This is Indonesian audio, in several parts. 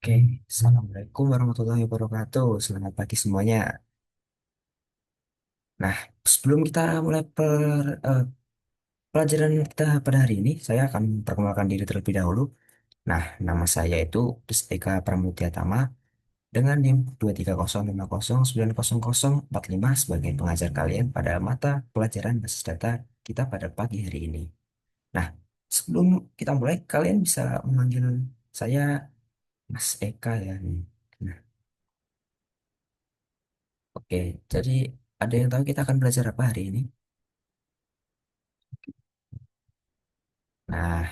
Oke, Assalamualaikum warahmatullahi wabarakatuh. Selamat pagi semuanya. Nah, sebelum kita mulai pelajaran kita pada hari ini, saya akan perkenalkan diri terlebih dahulu. Nah, nama saya itu Eka Pramudiatama dengan NIM 23050909045 sebagai pengajar kalian pada mata pelajaran basis data kita pada pagi hari ini. Nah, sebelum kita mulai, kalian bisa memanggil saya Mas Eka ya. Nah, oke, jadi ada yang tahu kita akan belajar apa hari ini? Nah,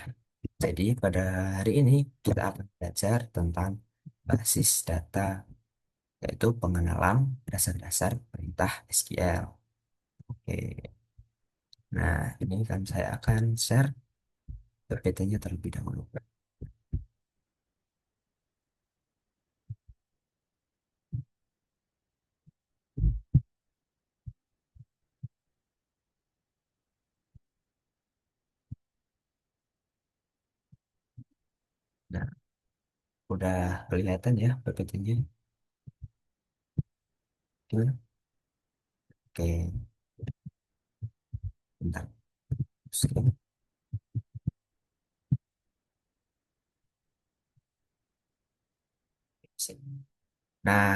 jadi pada hari ini kita akan belajar tentang basis data, yaitu pengenalan dasar-dasar perintah SQL. Oke, nah ini kan saya akan share PPT-nya terlebih dahulu. Nah, udah kelihatan ya PPT-nya? Gimana? Oke, bentar. Skip. Sip. Nah,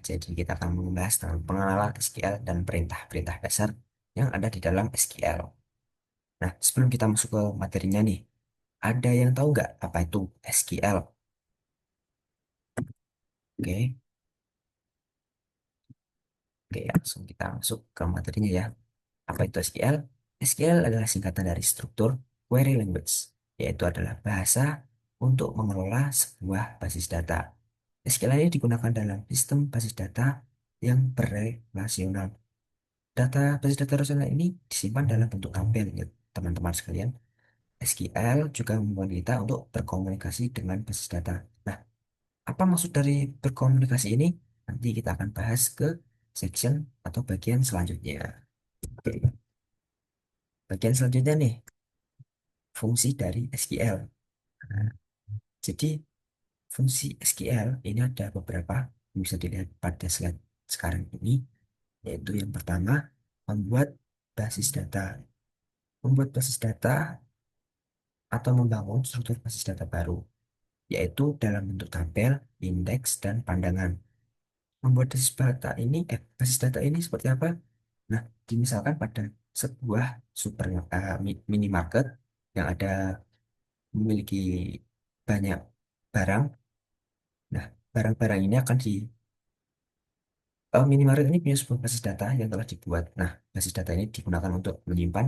jadi kita akan membahas tentang pengenalan SQL dan perintah-perintah dasar yang ada di dalam SQL. Nah, sebelum kita masuk ke materinya nih, ada yang tahu nggak apa itu SQL? Oke, oke, langsung kita masuk ke materinya ya. Apa itu SQL? SQL adalah singkatan dari struktur Query Language, yaitu adalah bahasa untuk mengelola sebuah basis data. SQL ini digunakan dalam sistem basis data yang berrelasional. Data basis data relasional ini disimpan dalam bentuk tabel, ya, teman-teman sekalian. SQL juga membantu kita untuk berkomunikasi dengan basis data. Nah, apa maksud dari berkomunikasi ini? Nanti kita akan bahas ke section atau bagian selanjutnya. Oke, bagian selanjutnya nih, fungsi dari SQL. Nah, jadi fungsi SQL ini ada beberapa yang bisa dilihat pada slide sekarang ini, yaitu yang pertama, membuat basis data. Membuat basis data atau membangun struktur basis data baru, yaitu dalam bentuk tabel, indeks, dan pandangan. Membuat basis data ini seperti apa? Nah, misalkan pada sebuah minimarket yang ada memiliki banyak barang. Nah, barang-barang ini akan minimarket ini punya sebuah basis data yang telah dibuat. Nah, basis data ini digunakan untuk menyimpan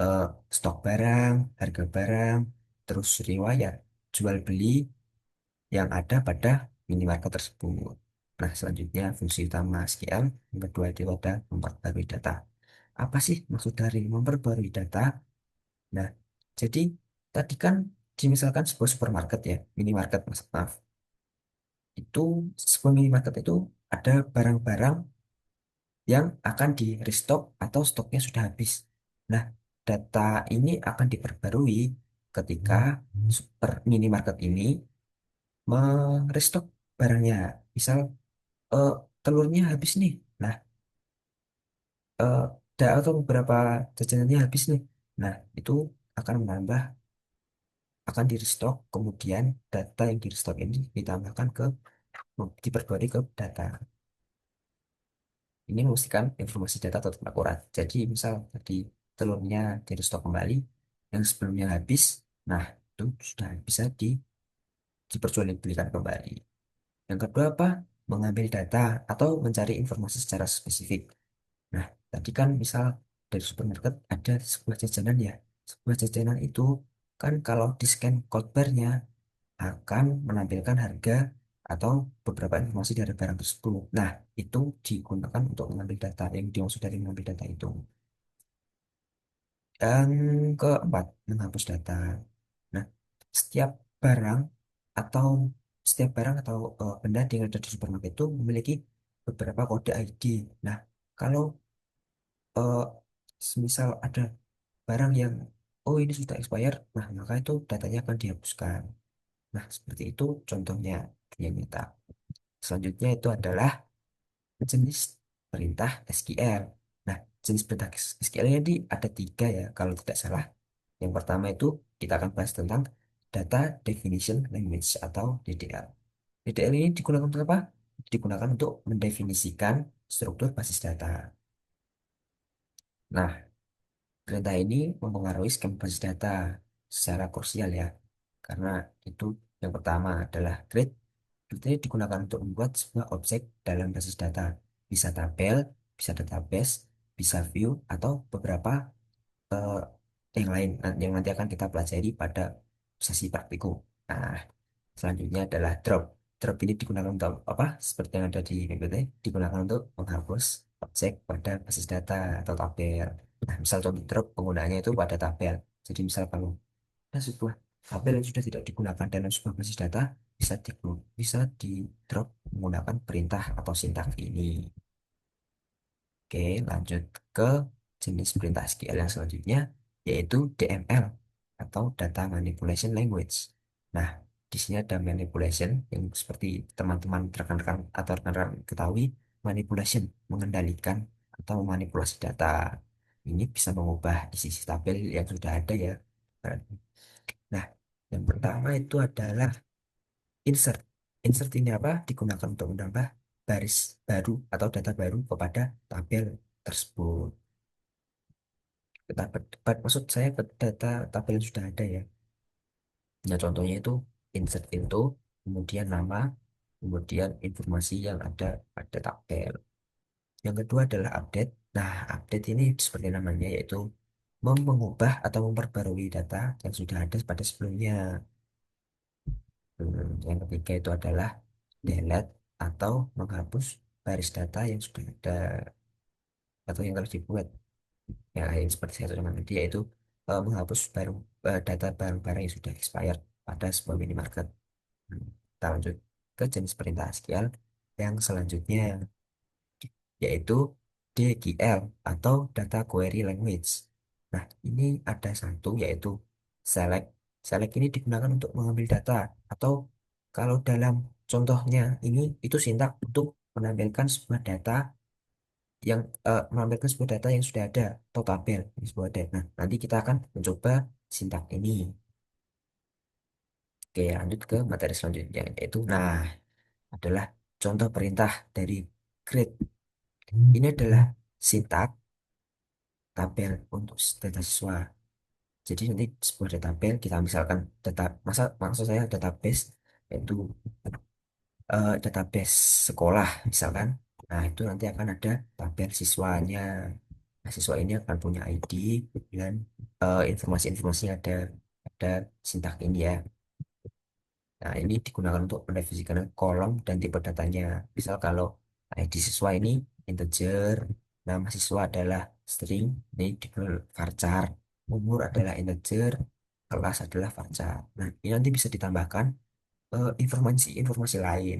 eh, stok barang, harga barang, terus riwayat jual beli yang ada pada minimarket tersebut. Nah, selanjutnya fungsi utama SQL yang kedua itu ada memperbarui data. Apa sih maksud dari memperbarui data? Nah, jadi tadi kan misalkan sebuah supermarket ya, minimarket, maaf, itu sebuah minimarket itu ada barang-barang yang akan di restock atau stoknya sudah habis. Nah, data ini akan diperbarui ketika super minimarket ini merestock barangnya. Misal eh, telurnya habis nih. Nah, eh, atau beberapa jajanannya habis nih. Nah, itu akan menambah, akan di restock, kemudian data yang di restock ini ditambahkan diperbarui ke data. Ini memastikan informasi data tetap akurat. Jadi, misal tadi telurnya di restock kembali, yang sebelumnya habis, nah itu sudah bisa diperjualbelikan kembali. Yang kedua apa? Mengambil data atau mencari informasi secara spesifik. Nah, tadi kan misal dari supermarket ada sebuah jajanan ya. Sebuah jajanan itu kan kalau di scan code barnya akan menampilkan harga atau beberapa informasi dari barang tersebut. Nah, itu digunakan untuk mengambil data yang dimaksud dari mengambil data itu. Dan keempat, menghapus data. Nah, setiap barang atau setiap barang atau benda yang ada di supermarket itu memiliki beberapa kode ID. Nah, kalau eh, semisal ada barang yang oh ini sudah expired, nah maka itu datanya akan dihapuskan. Nah, seperti itu contohnya. yang nyata. Selanjutnya itu adalah jenis perintah SQL. Nah, jenis perintah SQL ini ada tiga ya, kalau tidak salah. Yang pertama itu kita akan bahas tentang Data Definition Language atau DDL. DDL ini digunakan untuk apa? Digunakan untuk mendefinisikan struktur basis data. Nah, perintah ini mempengaruhi skema basis data secara krusial ya. Karena itu yang pertama adalah create. Create ini digunakan untuk membuat sebuah objek dalam basis data. Bisa tabel, bisa database, bisa view, atau beberapa eh, yang lain yang nanti akan kita pelajari pada sesi praktikum. Nah, selanjutnya adalah drop. Drop ini digunakan untuk apa? Seperti yang ada di PPT, digunakan untuk menghapus objek pada basis data atau tabel. Nah, misal contoh drop penggunaannya itu pada tabel. Jadi misal kalau ada sebuah tabel yang sudah tidak digunakan dalam sebuah basis data, bisa di drop menggunakan perintah atau sintaks ini. Oke, lanjut ke jenis perintah SQL yang selanjutnya, yaitu DML atau Data Manipulation Language. Nah, di sini ada manipulation yang seperti teman-teman rekan-rekan atau rekan-rekan ketahui, manipulation, mengendalikan atau memanipulasi data. Ini bisa mengubah isi tabel yang sudah ada ya. Nah, yang pertama itu adalah insert. Insert ini apa? Digunakan untuk menambah baris baru atau data baru kepada tabel tersebut. Maksud saya ke data tabel yang sudah ada ya. Nah, contohnya itu insert into, kemudian nama, kemudian informasi yang ada pada tabel. Yang kedua adalah update. Nah, update ini seperti namanya yaitu mengubah atau memperbarui data yang sudah ada pada sebelumnya. Yang ketiga itu adalah delete atau menghapus baris data yang sudah ada atau yang telah dibuat. Ya, yang seperti saya sampaikan tadi yaitu menghapus data barang-barang yang sudah expired pada sebuah minimarket. Kita lanjut ke jenis perintah SQL yang selanjutnya yaitu DQL atau Data Query Language. Nah, ini ada satu yaitu select. Select ini digunakan untuk mengambil data atau kalau dalam contohnya ini itu sintak untuk menampilkan sebuah data yang menampilkan sebuah data yang sudah ada atau tabel yang sudah ada. Nah, nanti kita akan mencoba sintak ini. Oke, lanjut ke materi selanjutnya yaitu adalah contoh perintah dari create. Ini adalah sintak tabel untuk data siswa. Jadi nanti sebuah tabel kita misalkan maksud saya database yaitu database sekolah misalkan. Nah, itu nanti akan ada tabel siswanya. Nah, siswa ini akan punya ID dan informasi-informasi yang ada sintak ini ya. Nah, ini digunakan untuk mendefinisikan kolom dan tipe datanya. Misal kalau ID siswa ini integer, nama siswa adalah string, ini dikenal varchar, umur adalah integer, kelas adalah varchar. Nah, ini nanti bisa ditambahkan informasi-informasi lain.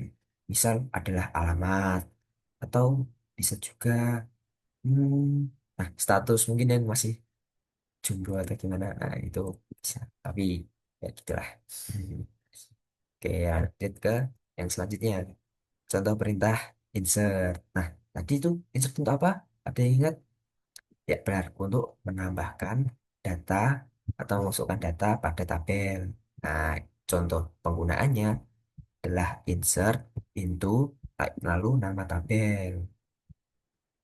Misal adalah alamat, atau bisa juga, status mungkin yang masih jomblo atau gimana. Nah, itu bisa. Tapi ya gitulah. Oke, lanjut ke yang selanjutnya. Contoh perintah insert. Nah, tadi itu insert untuk apa? Ada yang ingat? Ya, benar. Untuk menambahkan data atau memasukkan data pada tabel. Nah, contoh penggunaannya adalah insert into lalu nama tabel.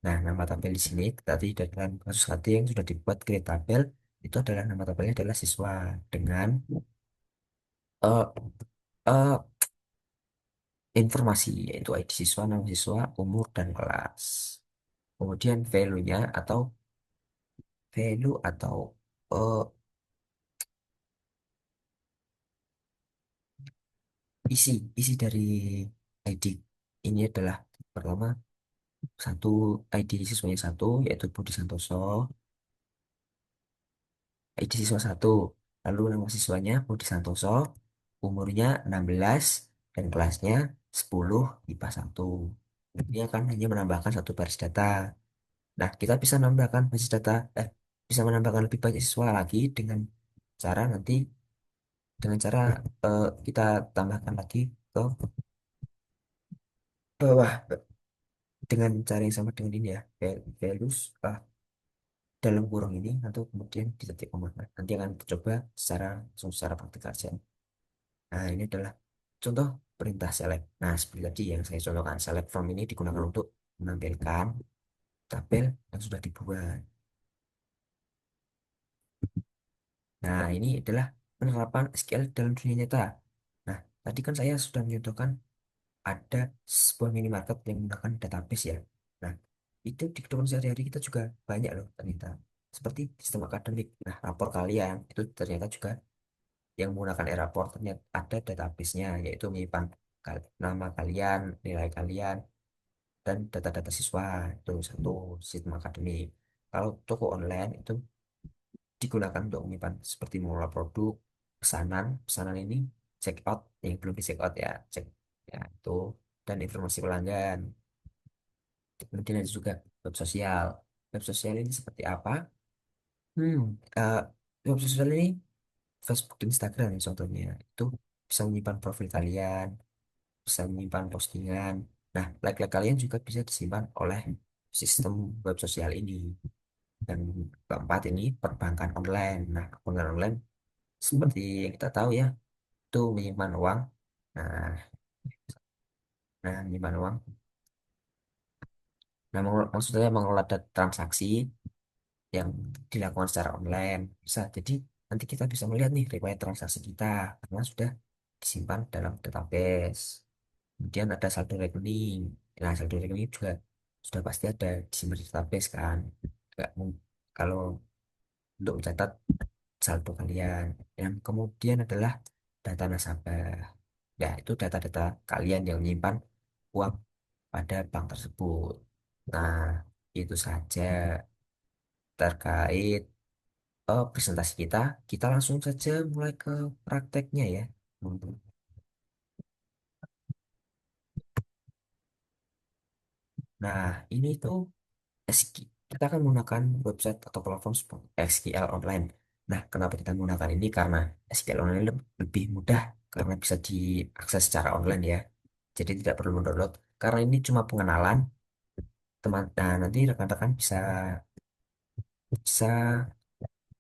Nah, nama tabel di sini tadi dalam kasus tadi yang sudah dibuat create tabel itu adalah nama tabelnya adalah siswa dengan eh eh, informasi yaitu ID siswa, nama siswa, umur, dan kelas. Kemudian value atau eh, isi isi dari ID ini adalah pertama satu ID siswanya satu yaitu Budi Santoso, ID siswa satu, lalu nama siswanya Budi Santoso, umurnya 16 dan kelasnya 10 IPA 1. Ini akan hanya menambahkan satu baris data. Nah, kita bisa menambahkan basis data, bisa menambahkan lebih banyak siswa lagi cara nanti dengan cara kita tambahkan lagi ke bawah dengan cara yang sama dengan ini ya, values dalam kurung ini atau kemudian di titik koma. Nanti akan coba secara langsung secara praktikal saja. Nah, ini adalah contoh perintah select. Nah, seperti tadi yang saya contohkan, select from ini digunakan untuk menampilkan tabel yang sudah dibuat. Nah, ini adalah penerapan SQL dalam dunia nyata. Nah, tadi kan saya sudah menyontohkan ada sebuah minimarket yang menggunakan database ya. Nah, itu di kehidupan sehari-hari kita juga banyak loh ternyata. Seperti sistem akademik. Nah, rapor kalian itu ternyata juga yang menggunakan e-rapor ternyata ada database-nya, yaitu menyimpan nama kalian, nilai kalian, dan data-data siswa. Itu satu sistem akademik. Kalau toko online itu digunakan untuk menyimpan seperti mengelola produk, pesanan ini check out yang belum di check out ya, cek ya itu, dan informasi pelanggan. Kemudian ada juga web sosial. Web sosial ini seperti apa? Hmm, eh, Web sosial ini Facebook dan Instagram ya contohnya. Itu bisa menyimpan profil kalian, bisa menyimpan postingan. Nah, like-like kalian juga bisa disimpan oleh sistem web sosial ini. Dan keempat ini perbankan online. Nah, perbankan online seperti yang kita tahu ya, itu menyimpan uang. Nah, menyimpan uang. Nah, maksudnya mengelola transaksi yang dilakukan secara online. Bisa jadi nanti kita bisa melihat nih riwayat transaksi kita karena sudah disimpan dalam database. Kemudian ada saldo rekening. Nah, saldo rekening juga sudah pasti ada disimpan di database kan. Kalau untuk mencatat saldo kalian. Yang kemudian adalah data nasabah. Ya, itu data-data kalian yang menyimpan uang pada bank tersebut. Nah, itu saja terkait presentasi kita. Kita langsung saja mulai ke prakteknya ya. Nah, ini tuh kita akan menggunakan website atau platform SQL online. Nah, kenapa kita menggunakan ini? Karena SQL online lebih mudah karena bisa diakses secara online ya. Jadi tidak perlu mendownload. Karena ini cuma pengenalan, teman. Nah, nanti rekan-rekan bisa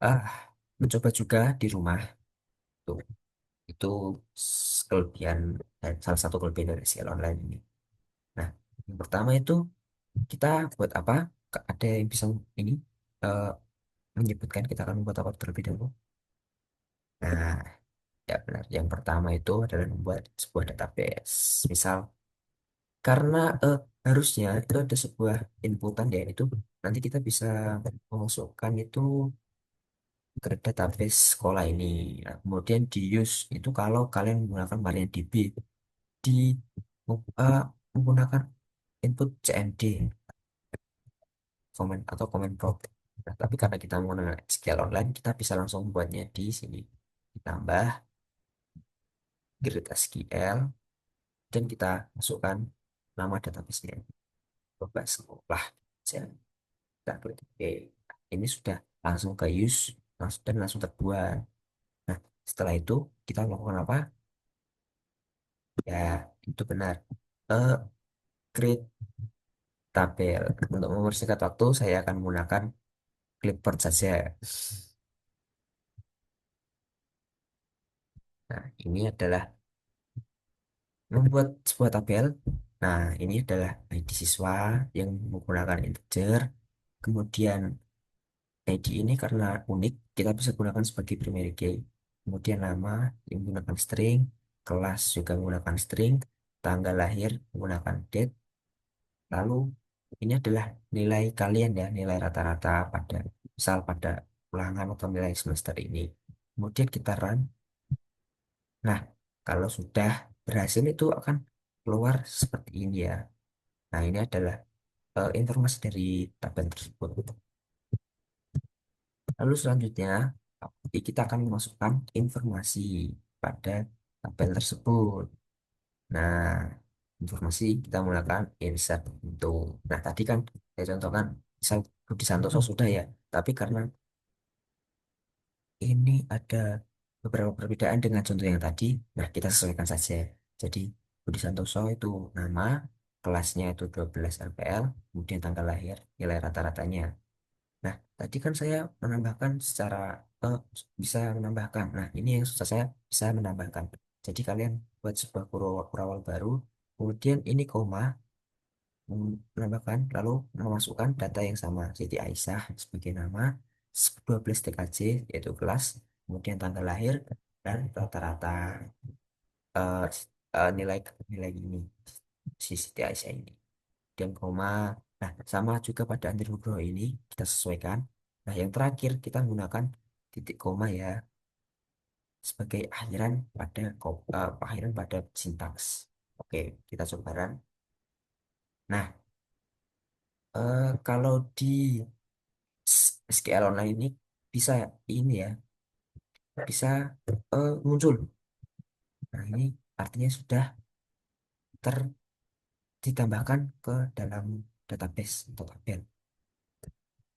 ah mencoba juga di rumah. Tuh, itu kelebihan salah satu kelebihan dari SQL online ini. Nah, yang pertama itu kita buat apa? Ada yang bisa ini eh, menyebutkan kita akan membuat apa terlebih dahulu. Nah, ya benar. Yang pertama itu adalah membuat sebuah database. Misal, karena harusnya itu ada sebuah inputan ya itu nanti kita bisa memasukkan itu ke database sekolah ini. Nah, kemudian di use itu kalau kalian menggunakan MariaDB di eh, menggunakan input CMD komen atau komen prompt. Nah, tapi karena kita menggunakan SQL online, kita bisa langsung membuatnya di sini. Ditambah grid SQL dan kita masukkan nama database-nya. Coba sekolah. Saya kita klik oke. Ini sudah langsung ke use dan langsung terbuat. Nah, setelah itu kita melakukan apa? Ya, itu benar. Eh, create tabel. Untuk mempersingkat waktu, saya akan menggunakan clipboard saja. Nah, ini adalah membuat sebuah tabel. Nah, ini adalah ID siswa yang menggunakan integer. Kemudian ID ini karena unik, kita bisa gunakan sebagai primary key. Kemudian nama yang menggunakan string, kelas juga menggunakan string, tanggal lahir menggunakan date. Lalu ini adalah nilai kalian ya, nilai rata-rata pada misal pada ulangan atau nilai semester ini. Kemudian kita run. Nah, kalau sudah berhasil itu akan keluar seperti ini ya. Nah, ini adalah informasi dari tabel tersebut. Lalu selanjutnya, kita akan memasukkan informasi pada tabel tersebut. Nah, informasi kita menggunakan insert itu. Nah, tadi kan saya contohkan, misal Budi Santoso sudah ya, tapi karena ini ada beberapa perbedaan dengan contoh yang tadi, nah kita sesuaikan saja. Jadi, Budi Santoso itu nama, kelasnya itu 12 LPL, kemudian tanggal lahir, nilai rata-ratanya. Nah, tadi kan saya menambahkan secara eh, bisa menambahkan. Nah, ini yang susah saya bisa menambahkan. Jadi kalian buat sebuah kurawal baru, kemudian ini koma, menambahkan, lalu memasukkan data yang sama. Jadi Aisyah sebagai nama, 12 TKJ yaitu kelas, kemudian tanggal lahir dan rata-rata eh, nilai nilai ini si Siti Aisyah ini. Dan koma. Nah, sama juga pada Antir Nugroho ini kita sesuaikan. Nah, yang terakhir kita menggunakan titik koma ya sebagai akhiran pada sintaks. Oke, kita coba run. Nah, kalau di SQL online ini bisa ini ya, bisa muncul. Nah, ini artinya sudah ditambahkan ke dalam database atau tabel.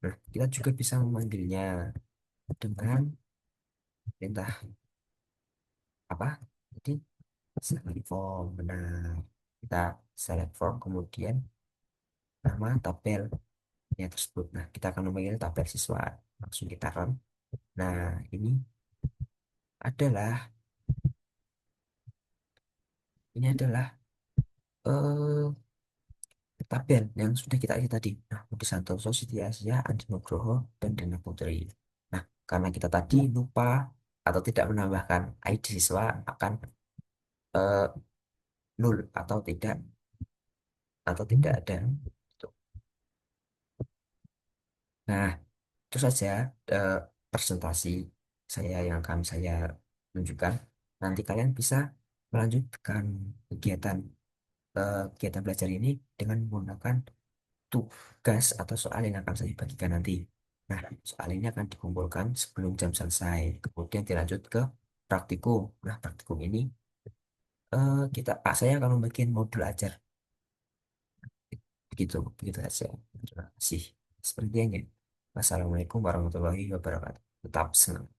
Nah, kita juga bisa memanggilnya dengan perintah apa? Jadi select form, benar. Kita select form, kemudian nama tabelnya tersebut. Nah, kita akan memanggil tabel siswa. Langsung kita run. Nah, adalah ini adalah eh, tabel yang sudah kita isi tadi. Nah, Budi Santoso, Siti Asiyah, Andi Nugroho, dan Dana Putri. Nah, karena kita tadi lupa atau tidak menambahkan ID siswa akan eh, nol atau tidak ada. Gitu. Nah, itu saja eh, presentasi yang akan saya tunjukkan. Nanti kalian bisa melanjutkan kegiatan belajar ini dengan menggunakan tugas atau soal yang akan saya bagikan nanti. Nah, soal ini akan dikumpulkan sebelum jam selesai. Kemudian dilanjut ke praktikum. Nah, praktikum ini saya akan membagikan modul ajar. Begitu, begitu saja. Terima kasih. Sepertinya. Wassalamualaikum warahmatullahi wabarakatuh. Tetap senang.